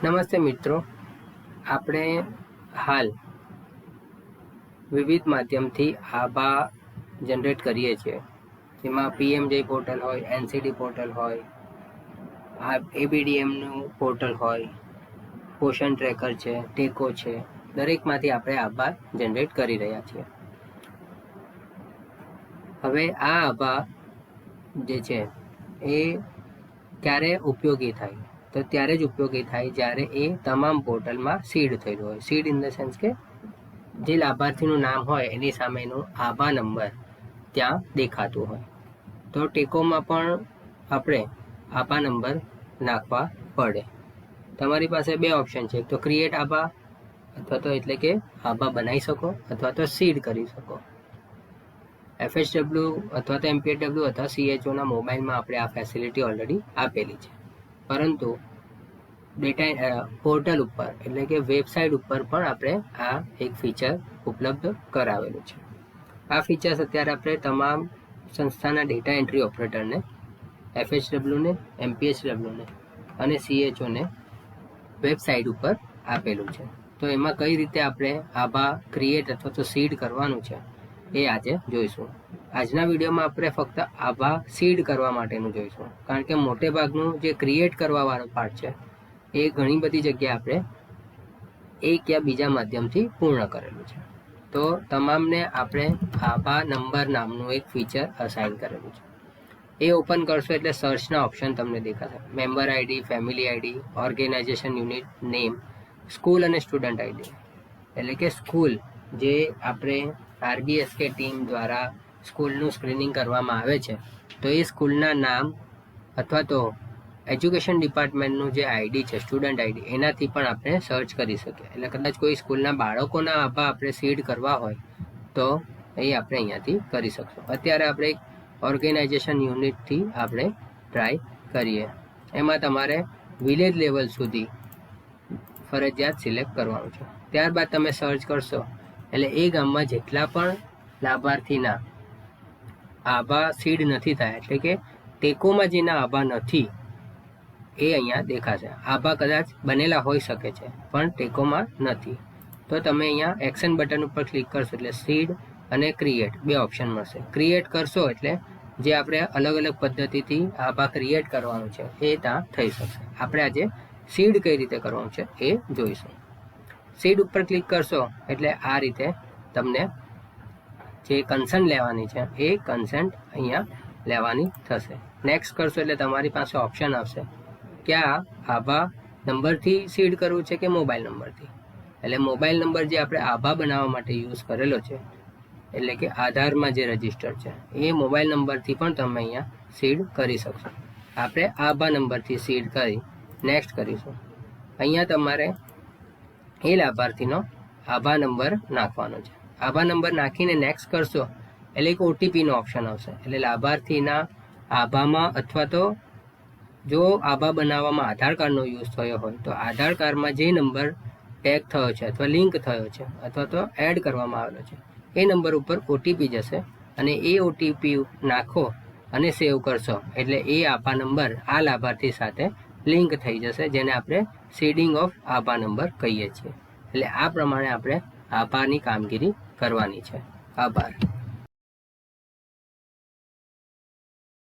નમસ્તે મિત્રો, આપણે હાલ વિવિધ માધ્યમથી આભા જનરેટ કરીએ છીએ, જેમાં PMJ પોર્ટલ હોય, NCD પોર્ટલ હોય, ABDMનું પોર્ટલ હોય, પોષણ ટ્રેકર છે, ટેકો છે, દરેકમાંથી આપણે આભા જનરેટ કરી રહ્યા છીએ. હવે આ આભા જે છે એ ક્યારે ઉપયોગી થાય? તો ત્યારે જ ઉપયોગી થાય જ્યારે એ તમામ પોર્ટલમાં સીડ થયેલું હોય. સીડ ઇન ધ સેન્સ કે જે લાભાર્થીનું નામ હોય એની સામેનું આભા નંબર ત્યાં દેખાતું હોય. તો ટેકોમાં પણ આપણે આભા નંબર નાખવા પડે. તમારી પાસે બે ઓપ્શન છે, એક તો ક્રિએટ આભા અથવા તો એટલે કે આભા બનાવી શકો અથવા તો સીડ કરી શકો. FHW અથવા તો MPW અથવા CHOના મોબાઈલમાં આપણે આ ફેસિલિટી ઓલરેડી આપેલી છે, પરંતુ ડેટા પોર્ટલ ઉપર એટલે કે વેબસાઇટ ઉપર પણ આપણે આ એક ફીચર ઉપલબ્ધ કરાવેલું છે. આ ફીચર્સ અત્યારે આપણે તમામ સંસ્થાના ડેટા એન્ટ્રી ઓપરેટરને, FHWને, MPHWને અને CHOને વેબસાઇટ ઉપર આપેલું છે. તો એમાં કઈ રીતે આપણે આભા ક્રિએટ અથવા તો સીડ કરવાનું છે એ આજે જોઈશું. આજના વિડીયોમાં આપણે ફક્ત આભા સીડ કરવા માટેનું જોઈશું, કારણ કે મોટે ભાગનું જે ક્રિએટ કરવાવાળો પાર્ટ છે એ ઘણી બધી જગ્યાએ આપણે એક યા બીજા માધ્યમથી પૂર્ણ કરેલું છે. તો તમામને આપણે આભા નંબર નામનું એક ફીચર અસાઇન કરેલું છે. એ ઓપન કરશો એટલે સર્ચના ઓપ્શન તમને દેખાશે. Member ID, family ID, organisation unit name, school અને સ્ટુડન્ટ આઈડી. એટલે કે સ્કૂલ જે આપણે RBSK ટીમ દ્વારા સ્કૂલનું સ્ક્રીનિંગ કરવામાં આવે છે, તો એ સ્કૂલના નામ અથવા તો એજ્યુકેશન ડિપાર્ટમેન્ટનું જે આઈડી છે, સ્ટુડન્ટ આઈડી, એનાથી પણ આપણે સર્ચ કરી શકીએ. એટલે કદાચ કોઈ સ્કૂલના બાળકોના આભા આપણે સીડ કરવા હોય તો એ આપણે અહીંયાથી કરી શકશું. અત્યારે આપણે એક ઓર્ગેનાઇઝેશન યુનિટથી આપણે ટ્રાય કરીએ. એમાં તમારે વિલેજ લેવલ સુધી ફરજિયાત સિલેક્ટ કરવાનું છે. ત્યારબાદ તમે સર્ચ કરશો એટલે એ ગામમાં જેટલા પણ લાભાર્થીના આભા સીડ નથી થયા, એટલે કે ટેકોમાં જેના આભા નથી, એ અહીંયા દેખાશે. આભા કદાચ બનેલા હોઈ શકે છે પણ ટેકોમાં નથી. તો તમે અહીંયા એક્શન બટન ઉપર ક્લિક કરશો એટલે સીડ અને ક્રિએટ બે ઓપ્શન મળશે. ક્રિએટ કરશો એટલે જે આપણે અલગ અલગ પદ્ધતિથી આભા ક્રિએટ કરવાનું છે એ ત્યાં થઈ શકશે. આપણે આજે સીડ કઈ રીતે કરવાનું છે એ જોઈશું. સીડ ઉપર ક્લિક કરશો એટલે આ રીતે તમને જે કન્સન્ટ લેવાની છે એ કન્સન્ટ અહીંયા લેવાની થશે. નેક્સ્ટ કરશો એટલે તમારી પાસે ઓપ્શન આવશે કે આ આભા નંબરથી સીડ કરવું છે કે મોબાઈલ નંબરથી. એટલે મોબાઈલ નંબર જે આપણે આભા બનાવવા માટે યુઝ કરેલો છે, એટલે કે આધારમાં જે રજિસ્ટર છે, એ મોબાઈલ નંબરથી પણ તમે અહીંયા સીડ કરી શકશો. આપણે આભા નંબરથી સીડ કરી નેક્સ્ટ કરીશું. અહીંયા તમારે એ લાભાર્થીનો આભા નંબર નાખવાનો છે. આભા નંબર નાખીને નેક્સ્ટ કરશો એટલે એક OTPનો ઓપ્શન આવશે. એટલે લાભાર્થીના આભામાં અથવા તો જો આભા બનાવવામાં આધાર કાર્ડનો યુઝ થયો હોય તો આધાર કાર્ડમાં જે નંબર ટેગ થયો છે અથવા લિંક થયો છે અથવા તો એડ કરવામાં આવેલો છે એ નંબર ઉપર OTP જશે અને એ OTP નાખો અને સેવ કરશો એટલે એ આભા નંબર આ લાભાર્થી સાથે લિંક થઈ જશે, જેને આપણે સીડિંગ ઓફ આભા નંબર કહીએ છીએ. એટલે આ પ્રમાણે આપણે આભાની કામગીરી કરવાની છે. આભાર.